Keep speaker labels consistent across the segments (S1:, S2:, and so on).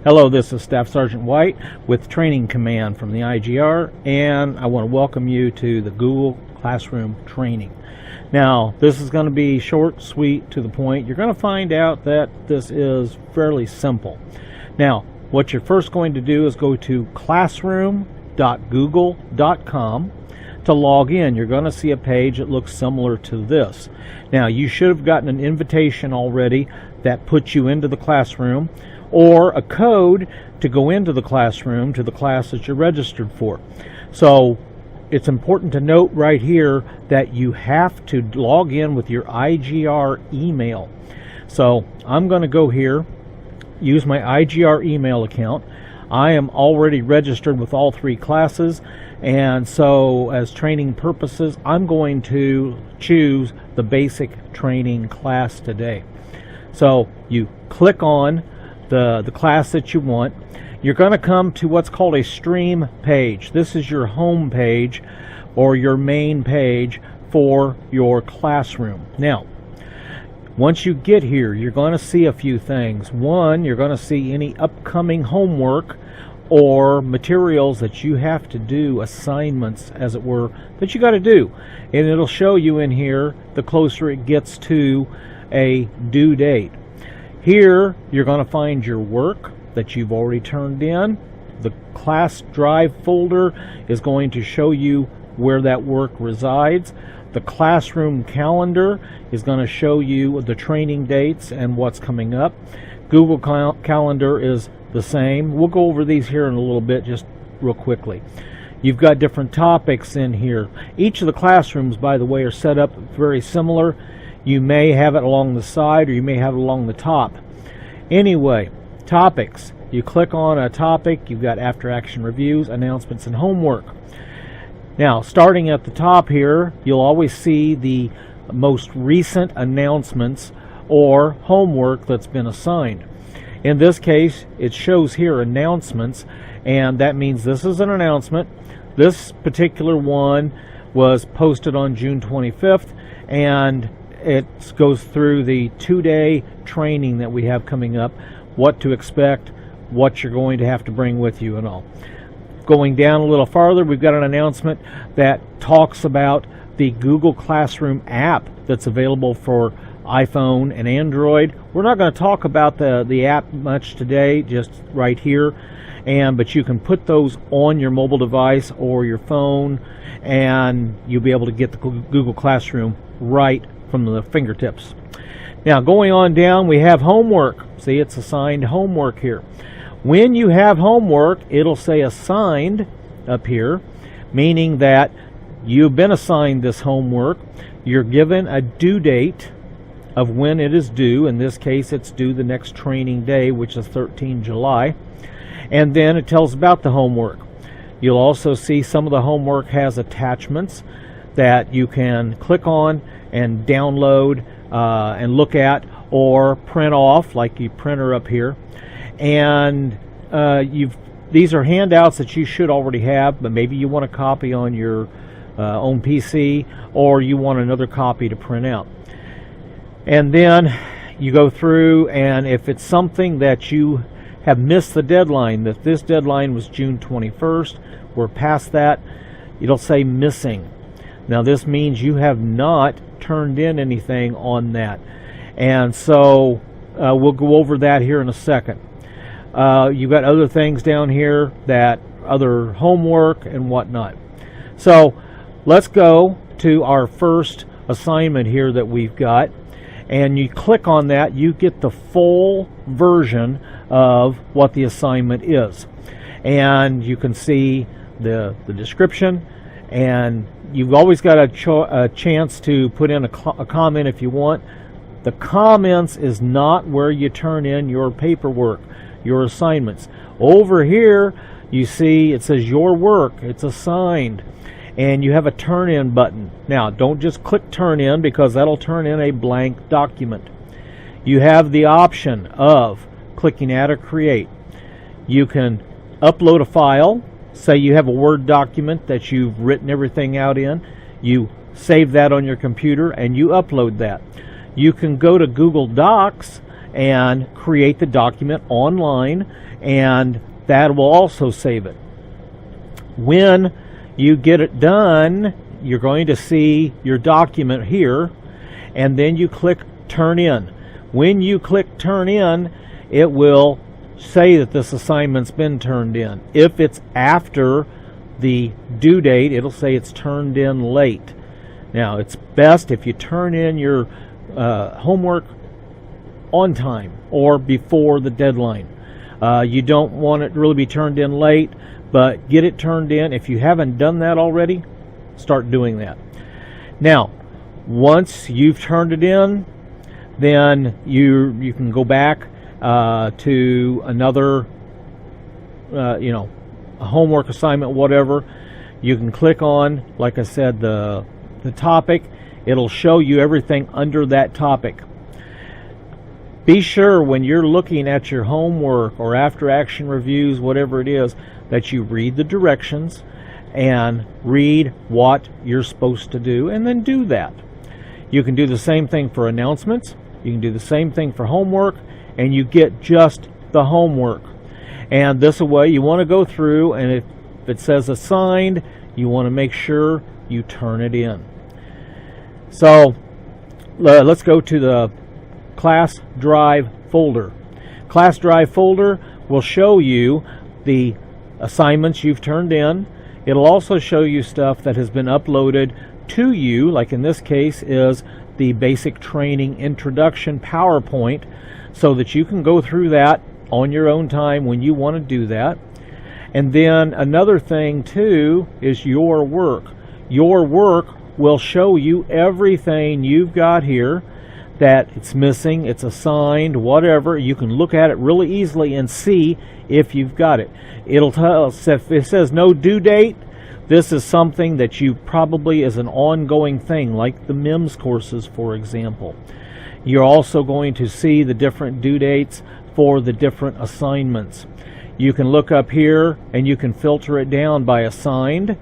S1: Hello, this is Staff Sergeant White with Training Command from the IGR, and I want to welcome you to the Google Classroom training. Now, this is going to be short, sweet, to the point. You're going to find out that this is fairly simple. Now, what you're first going to do is go to classroom.google.com. To log in, you're going to see a page that looks similar to this. Now, you should have gotten an invitation already that puts you into the classroom, or a code to go into the classroom to the class that you're registered for. So it's important to note right here that you have to log in with your IGR email. So I'm going to go here, use my IGR email account. I am already registered with all three classes, and so as training purposes, I'm going to choose the basic training class today. So you click on the class that you want. You're going to come to what's called a stream page. This is your home page or your main page for your classroom. Now, once you get here, you're going to see a few things. One, you're going to see any upcoming homework or materials that you have to do, assignments as it were, that you got to do. And it'll show you in here the closer it gets to a due date. Here, you're going to find your work that you've already turned in. The class drive folder is going to show you where that work resides. The classroom calendar is going to show you the training dates and what's coming up. Google Calendar is the same. We'll go over these here in a little bit, just real quickly. You've got different topics in here. Each of the classrooms, by the way, are set up very similar. You may have it along the side or you may have it along the top. Anyway, topics. You click on a topic, you've got after action reviews, announcements, and homework. Now, starting at the top here, you'll always see the most recent announcements or homework that's been assigned. In this case, it shows here announcements, and that means this is an announcement. This particular one was posted on June 25th, and it goes through the 2-day training that we have coming up, what to expect, what you're going to have to bring with you and all. Going down a little farther, we've got an announcement that talks about the Google Classroom app that's available for iPhone and Android. We're not going to talk about the app much today, just right here, but you can put those on your mobile device or your phone, and you'll be able to get the Google Classroom right from the fingertips. Now, going on down, we have homework. See, it's assigned homework here. When you have homework, it'll say assigned up here, meaning that you've been assigned this homework. You're given a due date of when it is due. In this case, it's due the next training day, which is 13 July. And then it tells about the homework. You'll also see some of the homework has attachments that you can click on and download and look at, or print off, like your printer up here. And these are handouts that you should already have, but maybe you want a copy on your own PC, or you want another copy to print out. And then you go through, and if it's something that you have missed the deadline, that this deadline was June 21st, we're past that, it'll say missing. Now, this means you have not turned in anything on that. And so we'll go over that here in a second. You've got other things down here, that other homework and whatnot. So let's go to our first assignment here that we've got. And you click on that, you get the full version of what the assignment is. And you can see the description, and you've always got a chance to put in a comment if you want. The comments is not where you turn in your paperwork, your assignments. Over here, you see it says your work, it's assigned, and you have a turn in button. Now, don't just click turn in, because that'll turn in a blank document. You have the option of clicking add or create. You can upload a file. Say you have a Word document that you've written everything out in. You save that on your computer and you upload that. You can go to Google Docs and create the document online, and that will also save it. When you get it done, you're going to see your document here, and then you click Turn In. When you click Turn In, it will say that this assignment's been turned in. If it's after the due date, it'll say it's turned in late. Now, it's best if you turn in your homework on time or before the deadline. You don't want it to really be turned in late, but get it turned in. If you haven't done that already, start doing that. Now, once you've turned it in, then you can go back to another, a homework assignment, whatever. You can click on, like I said, the topic. It'll show you everything under that topic. Be sure when you're looking at your homework or after action reviews, whatever it is, that you read the directions and read what you're supposed to do, and then do that. You can do the same thing for announcements. You can do the same thing for homework, and you get just the homework. And this way, you want to go through, and if it says assigned, you want to make sure you turn it in. So let's go to the Class Drive folder. Class Drive folder will show you the assignments you've turned in. It'll also show you stuff that has been uploaded to you, like in this case is the basic training introduction PowerPoint, so that you can go through that on your own time when you want to do that. And then another thing too is your work. Your work will show you everything you've got here that it's missing, it's assigned, whatever. You can look at it really easily and see if you've got it. It'll tell us if it says no due date. This is something that you probably is an ongoing thing, like the MIMS courses, for example. You're also going to see the different due dates for the different assignments. You can look up here and you can filter it down by assigned,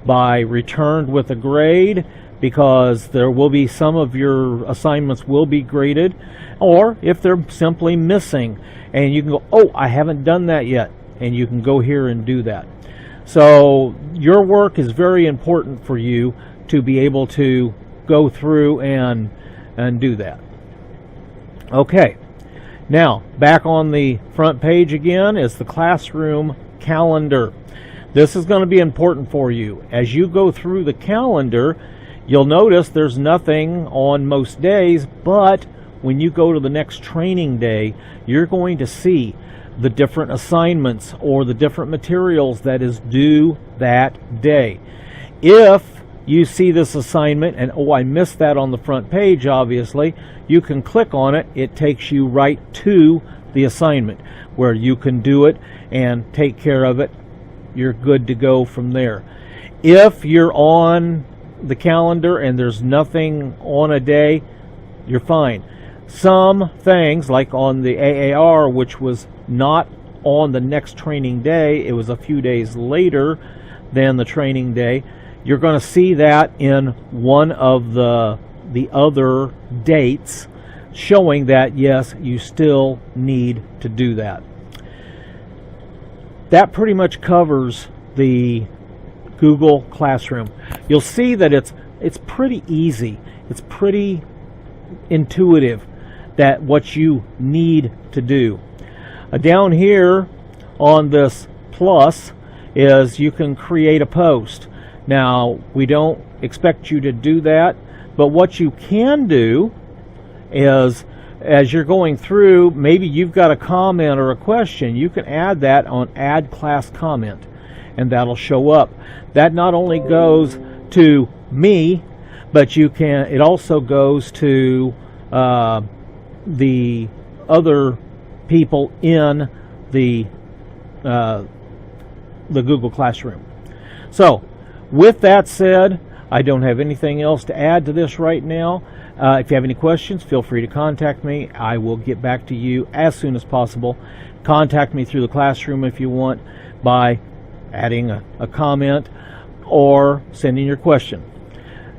S1: by returned with a grade, because there will be some of your assignments will be graded, or if they're simply missing and you can go, oh, I haven't done that yet, and you can go here and do that. So your work is very important for you to be able to go through and do that. Okay, now back on the front page again is the classroom calendar. This is going to be important for you. As you go through the calendar, you'll notice there's nothing on most days, but when you go to the next training day, you're going to see the different assignments or the different materials that is due that day. If you see this assignment and, oh, I missed that on the front page, obviously, you can click on it. It takes you right to the assignment where you can do it and take care of it. You're good to go from there. If you're on the calendar and there's nothing on a day, you're fine. Some things, like on the AAR, which was not on the next training day, it was a few days later than the training day, you're going to see that in one of the other dates, showing that yes, you still need to do that. That pretty much covers the Google Classroom. You'll see that it's pretty easy. It's pretty intuitive, that what you need to do. Down here on this plus is you can create a post. Now, we don't expect you to do that, but what you can do is, as you're going through, maybe you've got a comment or a question, you can add that on Add Class Comment, and that'll show up. That not only goes to me, but it also goes to the other people in the Google Classroom. So, with that said, I don't have anything else to add to this right now. If you have any questions, feel free to contact me. I will get back to you as soon as possible. Contact me through the classroom if you want, by adding a comment or sending your question.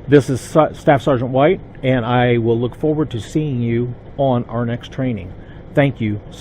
S1: This is Staff Sergeant White, and I will look forward to seeing you on our next training. Thank you so